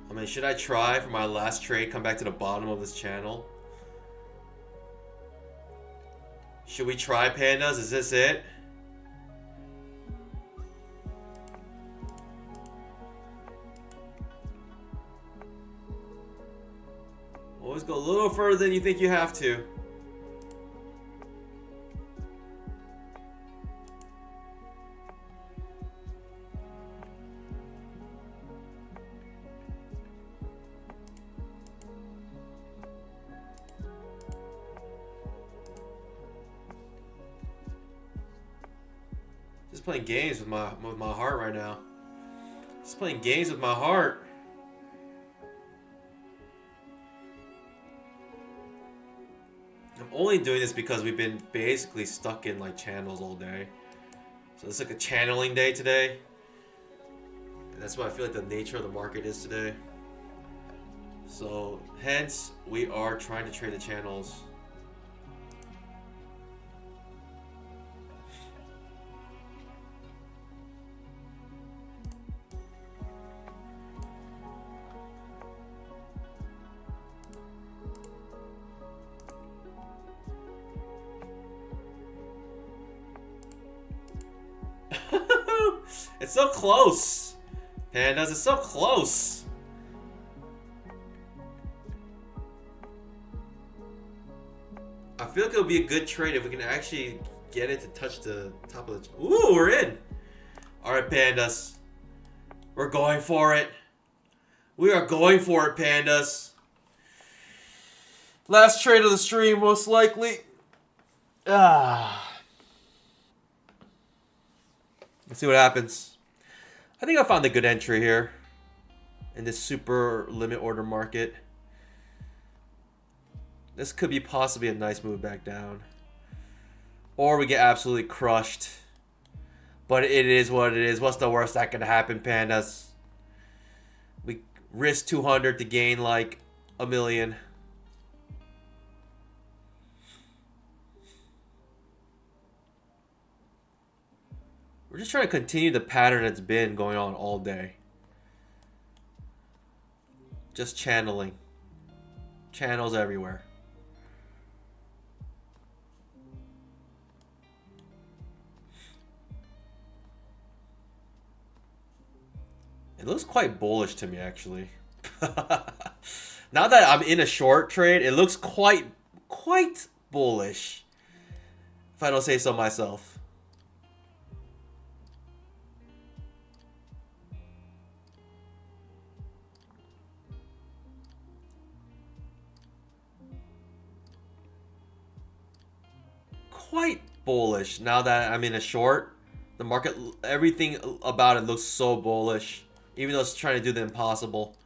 I mean, should I try for my last trade, come back to the bottom of this channel? Should we try, pandas? Is this it? Always go a little further than you think you have to. Just playing games with my heart right now. Just playing games with my heart. I'm only doing this because we've been basically stuck in like channels all day. So it's like a channeling day today. And that's what I feel like the nature of the market is today. So hence we are trying to trade the channels. It's so close. Pandas, it's so close. I feel like it'll be a good trade if we can actually get it to touch the top of the... Ooh, we're in. Alright, pandas. We're going for it. We are going for it, pandas. Last trade of the stream, most likely. Let's see what happens. I think I found a good entry here in this super limit order market. This could be possibly a nice move back down. Or we get absolutely crushed. But it is what it is. What's the worst that could happen, pandas? We risk 200 to gain like a million. We're just trying to continue the pattern that's been going on all day. Just channeling. Channels everywhere. It looks quite bullish to me, actually. Now that I'm in a short trade, it looks quite bullish. If I don't say so myself. quite bullish now that I'm in a short. The market, everything about it looks so bullish, even though it's trying to do the impossible.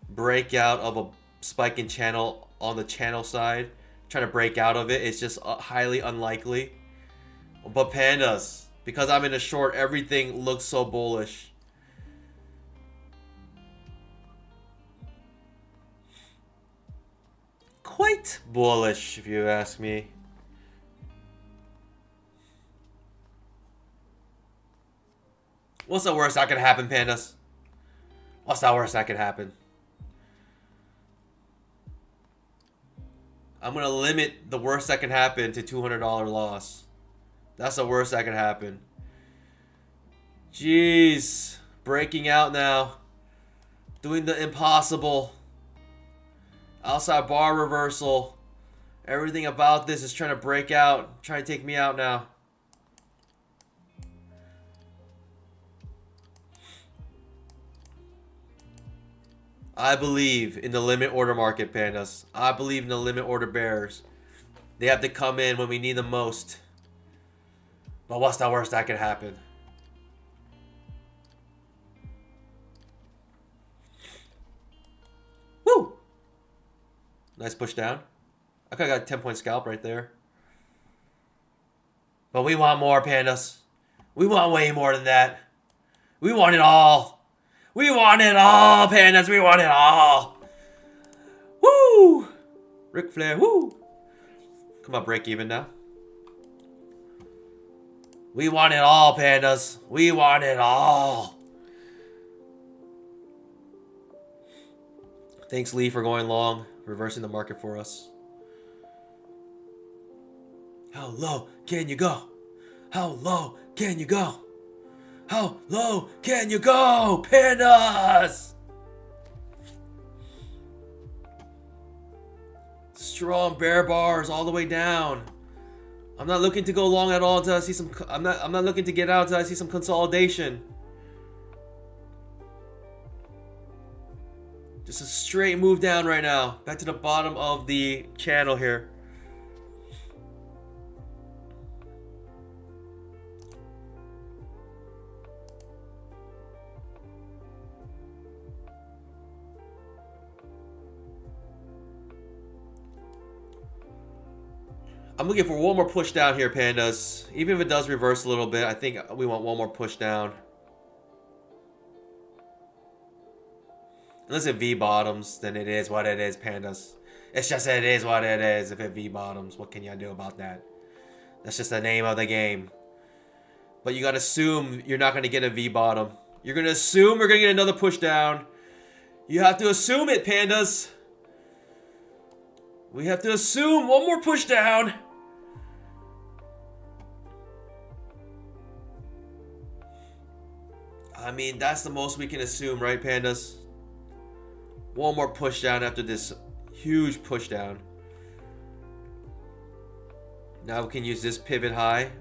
Breakout of a spiking channel on the channel side. Trying to break out of it. It's just highly unlikely. But pandas, because I'm in a short, everything looks so bullish. Quite bullish, if you ask me. What's the worst that could happen, pandas? What's the worst that could happen? I'm going to limit the worst that can happen to $200 loss. That's the worst that can happen. Jeez. Breaking out now. Doing the impossible. Outside bar reversal. Everything about this is trying to break out. Trying to take me out now. I believe in the limit order market, pandas. I believe in the limit order bears. They have to come in when we need them most. But what's the worst that could happen? Woo! Nice push down. I could have got a 10-point scalp right there. But we want more, pandas. We want way more than that. We want it all. We want it all, pandas. We want it all. Woo! Ric Flair, woo! Come on, break even now. We want it all, pandas. We want it all. Thanks, Lee, for going long, reversing the market for us. How low can you go? How low can you go? How low can you go, pandas? Strong bear bars all the way down. I'm not looking to go long at all until I see some. I'm not looking to get out until I see some consolidation. Just a straight move down right now, back to the bottom of the channel here. I'm looking for one more push down here, pandas. Even if it does reverse a little bit, I think we want one more push down. Unless it V-bottoms, then it is what it is, pandas. It's just it is what it is. If it V-bottoms, what can you do about that? That's just the name of the game. But you gotta assume you're not gonna get a V-bottom. You're gonna assume we're gonna get another push down. You have to assume it, pandas. We have to assume one more push down. I mean, that's the most we can assume, right, pandas? One more push down after this huge push down. Now we can use this pivot high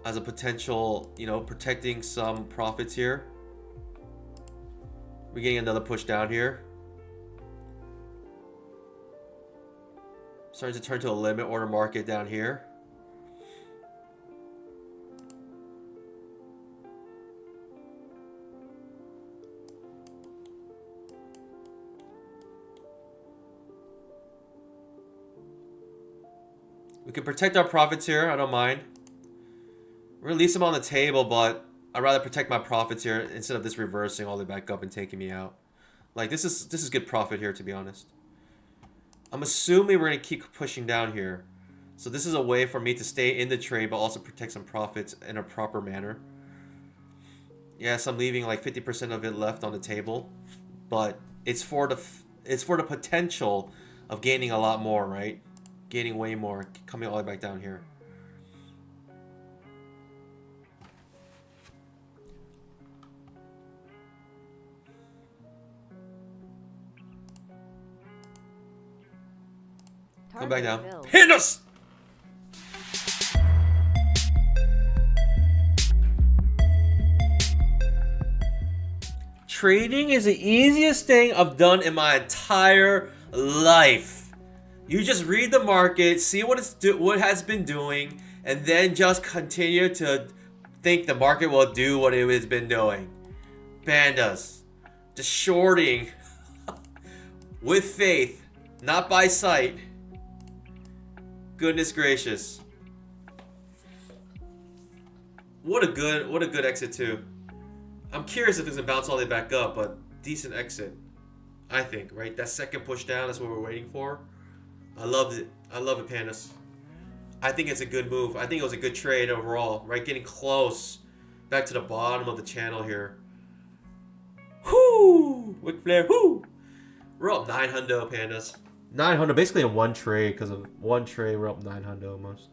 as a potential, you know, protecting some profits here. We're getting another push down here. Starting to turn to a limit order market down here. We can protect our profits here. I don't mind. Release them on the table, but I'd rather protect my profits here instead of this reversing all the way back up and taking me out. Like, this is good profit here, to be honest. I'm assuming we're going to keep pushing down here. So this is a way for me to stay in the trade, but also protect some profits in a proper manner. Yes, I'm leaving like 50% of it left on the table, but it's for the potential of gaining a lot more, right? Gaining way more, coming all the way back down here. Come back down. Hit us! Trading is the easiest thing I've done in my entire life. You just read the market, see what has been doing, and then just continue to think the market will do what it has been doing. Pandas, just shorting with faith, not by sight. Goodness gracious. What a good exit too. I'm curious if it's gonna bounce all the way back up, but decent exit. I think, right? That second push down is what we're waiting for. I loved it. I love it, Pandas. I think it's a good move. I think it was a good trade overall, right? Getting close back to the bottom of the channel here. Whoo! Wick flare, whoo! We're up 900, Pandas. 900, basically in one trade, because of one trade, we're up 900 almost.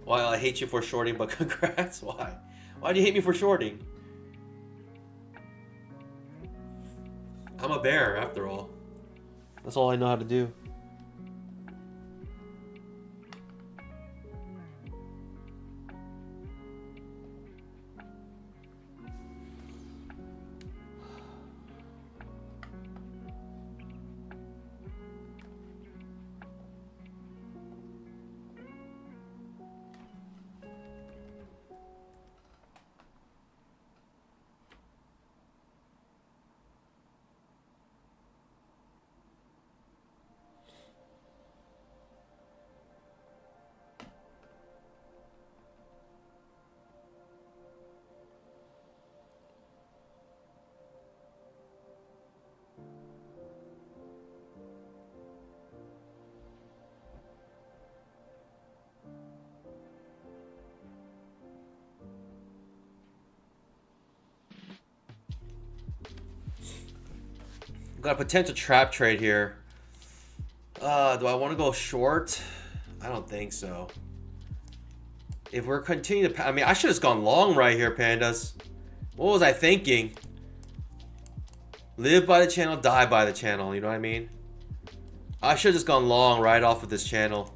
Well, I hate you for shorting, but congrats. Why? Why do you hate me for shorting? I'm a bear, after all. That's all I know how to do. Got a potential trap trade here. Do I want to go short? I don't think so. If we're continuing to... I mean, I should have gone long right here, Pandas. What was I thinking? Live by the channel, die by the channel. You know what I mean? I should have just gone long right off of this channel.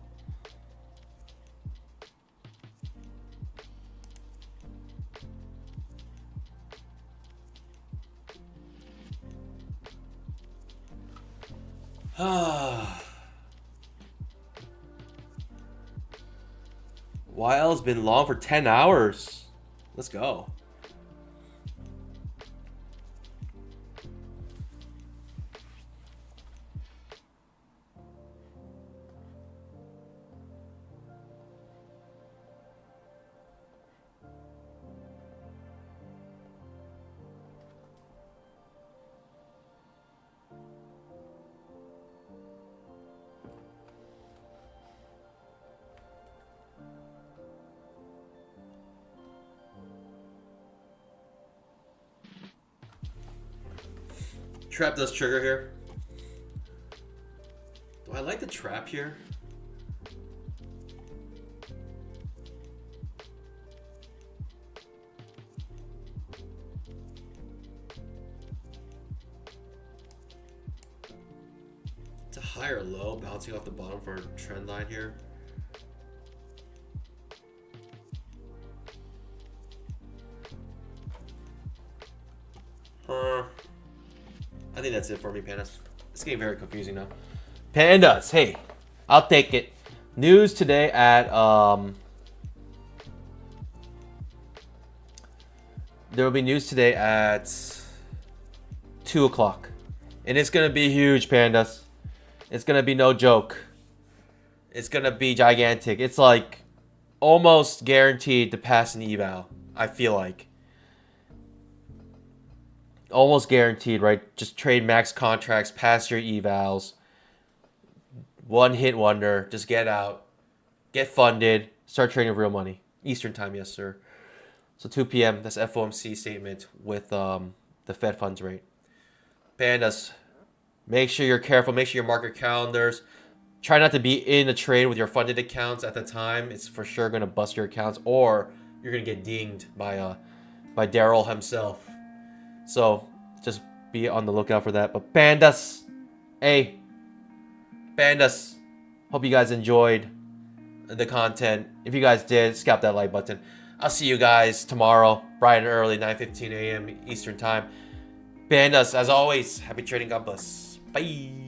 YL's been long for 10 hours. Let's go. Trap does trigger here. Do I like the trap here? It's a higher low, bouncing off the bottom for a trend line here. I think that's it for me, Pandas. It's getting very confusing now. Pandas, hey, I'll take it. News today at there will be news today at 2 o'clock, and it's gonna be huge, Pandas. It's gonna be no joke. It's gonna be gigantic. It's like almost guaranteed to pass an eval. I feel like. Almost guaranteed, right? Just trade max contracts, pass your evals. One hit wonder. Just get out. Get funded. Start trading real money. Eastern time, yes, sir. So 2 p.m. That's FOMC statement with the Fed funds rate. Pandas, make sure you're careful. Make sure you mark your calendars. Try not to be in a trade with your funded accounts at the time. It's for sure going to bust your accounts, or you're going to get dinged by Daryl himself. So just be on the lookout for that. But Pandas, hey, Pandas, hope you guys enjoyed the content. If you guys did, scalp that like button. I'll see you guys tomorrow, bright and early, 9:15 a.m. Eastern time. Pandas, as always, happy trading. God bless. Bye.